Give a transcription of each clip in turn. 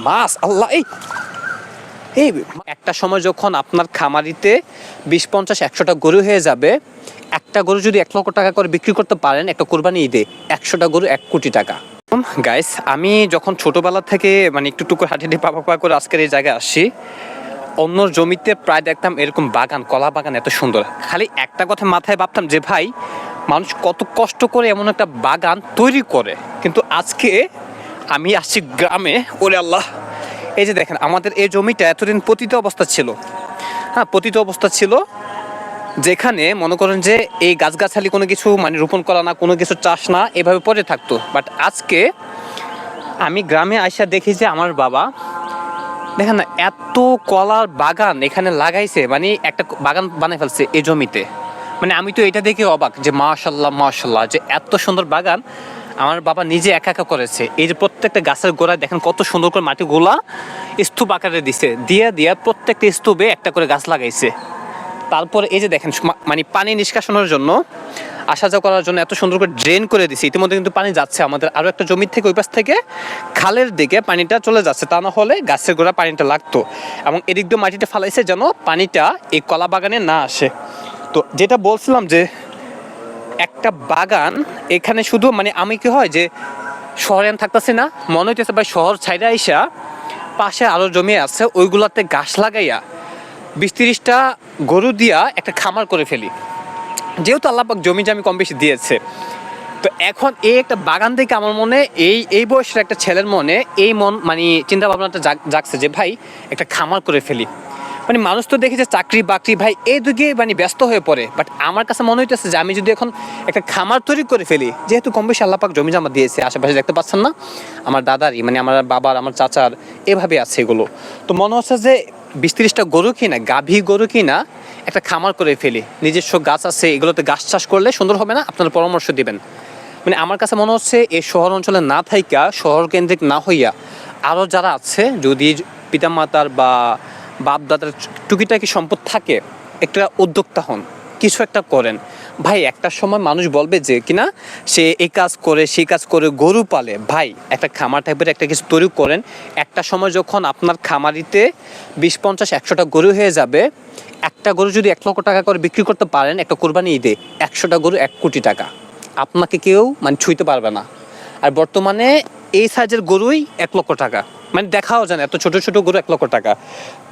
মাছ আল্লাহ এই এই একটা সময় যখন আপনার খামারিতে 20-50-100টা গরু হয়ে যাবে, একটা গরু যদি 1 লক্ষ টাকা করে বিক্রি করতে পারেন একটা কোরবানি ঈদে, 100টা গরু 1 কোটি টাকা। গাইস, আমি যখন ছোটবেলা থেকে মানে একটু টুকু হাঁটি পা করে আজকের এই জায়গায় আসি, অন্য জমিতে প্রায় দেখতাম এরকম বাগান, কলা বাগান এত সুন্দর। খালি একটা কথা মাথায় ভাবতাম যে ভাই, মানুষ কত কষ্ট করে এমন একটা বাগান তৈরি করে। কিন্তু আজকে আমি আসছি গ্রামে, ওরে আল্লাহ, এই যে দেখেন আমাদের এই জমিটা এতদিন পতিত অবস্থা ছিল। হ্যাঁ, পতিত অবস্থা ছিল, যেখানে মনে করেন যে এই গাছগাছালি কোনো কিছু মানে রোপণ করা না, কোনো কিছু চাষ না, এভাবে পড়ে থাকতো। বাট আজকে আমি গ্রামে আইসা দেখি যে আমার বাবা দেখেন না, এত কলার বাগান এখানে লাগাইছে, মানে একটা বাগান বানাই ফেলছে এই জমিতে। মানে আমি তো এটা দেখে অবাক যে মাশাল্লাহ মাশাল্লাহ, যে এত সুন্দর বাগান আমার বাবা নিজে একা একা করেছে। এই যে প্রত্যেকটা গাছের গোড়ায় দেখেন কত সুন্দর করে মাটিগুলা স্তূপ আকারে দিছে, দিয়ে প্রত্যেকটা স্তূপে একটা করে গাছ লাগাইছে। তারপর এই যে দেখেন মানে পানি নিষ্কাশনের জন্য, আসা যাওয়া করার জন্য এত সুন্দর করে ড্রেন করে দিছে। ইতিমধ্যে কিন্তু পানি যাচ্ছে আমাদের আরও একটা জমির থেকে, ওই পাশ থেকে খালের দিকে পানিটা চলে যাচ্ছে, তা না হলে গাছের গোড়া পানিটা লাগতো। এবং এদিক দিয়ে মাটিটা ফালাইছে যেন পানিটা এই কলা বাগানে না আসে। তো যেটা বলছিলাম যে একটা বাগান এখানে শুধু মানে আমি কি হয় যে শহরে আমি থাকতেছি না, মনে হইতেছে ভাই শহর ছাইড়া আইসা পাশে আরও জমি আছে, ওইগুলোতে গাছ লাগাইয়া 20-30টা গরু দিয়া একটা খামার করে ফেলি, যেহেতু আল্লাহ পাক জমি জামি কম বেশি দিয়েছে। তো এখন এই একটা বাগান থেকে আমার মনে এই বয়সের একটা ছেলের মনে এই মন মানে চিন্তা ভাবনাটা জাগছে যে ভাই একটা খামার করে ফেলি। মানে মানুষ তো দেখি যে চাকরি বাকরি ভাই এই দিকে মানে ব্যস্ত হয়ে পড়ে, বাট আমার কাছে মনে হইতেছে যে আমি যদি এখন একটা খামার তৈরি করে ফেলি, যেহেতু কম বেশি আল্লাহ পাক জমি জামা দিয়েছে, আশেপাশে দেখতে পাচ্ছেন না আমার দাদারই মানে আমার বাবার আমার চাচার এভাবে আছে এগুলো। তো মনে হচ্ছে যে 20-30টা গরু কিনা, গাভী গরু কিনা একটা খামার করে ফেলি। নিজস্ব গাছ আছে, এগুলোতে গাছ চাষ করলে সুন্দর হবে না? আপনারা পরামর্শ দিবেন। মানে আমার কাছে মনে হচ্ছে এই শহর অঞ্চলে না থাইকা, শহর কেন্দ্রিক না হইয়া আরও যারা আছে, যদি পিতামাতার বা বাপ দাদার টুকিটাকি সম্পদ থাকে, একটা উদ্যোক্তা হন, কিছু একটা করেন। ভাই একটা সময় মানুষ বলবে যে কিনা সে এই কাজ করে সেই কাজ করে গরু পালে। ভাই একটা খামার টাইপের একটা কিছু তৈরি করেন। একটা সময় যখন আপনার খামারিতে 20-50-100টা গরু হয়ে যাবে, একটা গরু যদি 1 লক্ষ টাকা করে বিক্রি করতে পারেন একটা কোরবানি ঈদে, 100টা গরু 1 কোটি টাকা। আপনাকে কেউ মানে ছুঁইতে পারবে না। আর বর্তমানে এই সাইজের গরুই 1 লক্ষ টাকা, মানে দেখাও যায় না, এত ছোট ছোট গরু 1 লক্ষ টাকা।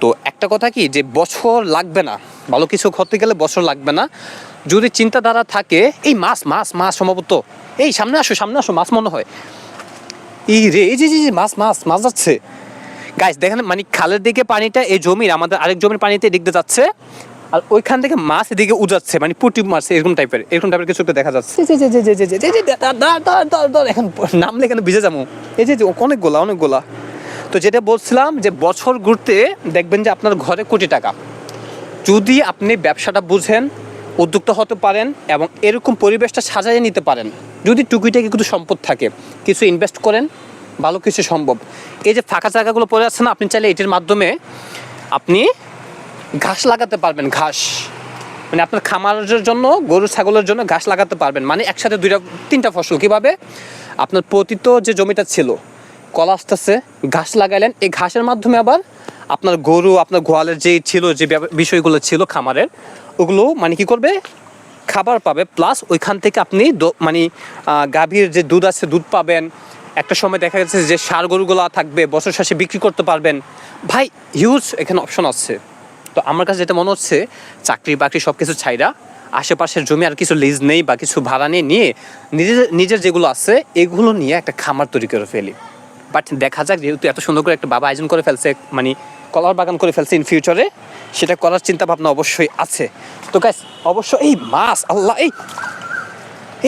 তো একটা কথা কি যে বছর লাগবে না, ভালো কিছু করতে গেলে বছর লাগবে না, যদি চিন্তাধারা থাকে। এই মাছ মাছ মাছ সম্ভবত, এই সামনে আসো মাছ মনে হয়, এই রে এই যে মাছ মাছ মাছ যাচ্ছে গাইস, দেখেন মানে খালের দিকে পানিটা এই জমির আমাদের আরেক জমির পানিতে এদিক দিয়ে যাচ্ছে, আর ওইখান থেকে মাছ এদিকে উজাচ্ছে, মানে পুঁটি মাছ এরকম টাইপের কিছু একটা দেখা যাচ্ছে। এখন নামলে এখানে ভিজে যাবো। এই যে অনেকগুলা। তো যেটা বলছিলাম যে বছর ঘুরতে দেখবেন যে আপনার ঘরে কোটি টাকা, যদি আপনি ব্যবসাটা বুঝেন, উদ্যোক্তা হতে পারেন এবং এরকম পরিবেশটা সাজাইয়ে নিতে পারেন, যদি টুকিটাকি কিছু সম্পদ থাকে, কিছু ইনভেস্ট করেন, ভালো কিছু সম্ভব। এই যে ফাঁকা জায়গাগুলো পড়ে আছে না, আপনি চাইলে এটির মাধ্যমে আপনি ঘাস লাগাতে পারবেন। ঘাস মানে আপনার খামারের জন্য, গরু ছাগলের জন্য ঘাস লাগাতে পারবেন, মানে একসাথে 2-3টা ফসল। কীভাবে? আপনার পতিত যে জমিটা ছিল, কলা আসতেছে, ঘাস লাগাইলেন, এই ঘাসের মাধ্যমে আবার আপনার গরু, আপনার গোয়ালের যে ছিল, যে বিষয়গুলো ছিল খামারের, ওগুলো মানে কি করবে, খাবার পাবে। প্লাস ওইখান থেকে আপনি মানে গাভীর যে দুধ আছে দুধ পাবেন। একটা সময় দেখা যাচ্ছে যে ষাঁড় গরুগুলো থাকবে, বছর শেষে বিক্রি করতে পারবেন। ভাই হিউজ এখানে অপশন আছে। তো আমার কাছে যেটা মনে হচ্ছে, চাকরি বাকরি সব কিছু ছাইরা আশেপাশের জমি আর কিছু লিজ নেই বা কিছু ভাড়া নিয়ে নিজের যেগুলো আছে এগুলো নিয়ে একটা খামার তৈরি করে ফেলি। বাট দেখা যাক, যেহেতু এত সুন্দর করে একটা বাবা আয়োজন করে ফেলছে, মানে কলার বাগান করে ফেলছে, ইন ফিউচারে সেটা করার চিন্তা ভাবনা অবশ্যই আছে। তো গাইস অবশ্য এই মাছ আল্লাহ,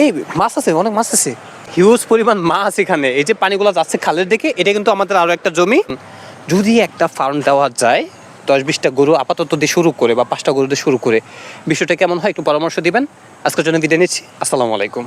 এই মাছ আছে, অনেক মাছ আছে, হিউজ পরিমাণ মাছ এখানে। এই যে পানিগুলো যাচ্ছে খালের দিকে, এটা কিন্তু আমাদের আরও একটা জমি। যদি একটা ফার্ম দেওয়া যায় 10-20টা গরু আপাতত দিয়ে শুরু করে, বা 5টা গরু দিয়ে শুরু করে, বিষয়টা কেমন হয় একটু পরামর্শ দিবেন। আজকের জন্য বিদায় নিচ্ছি। আসসালামু আলাইকুম।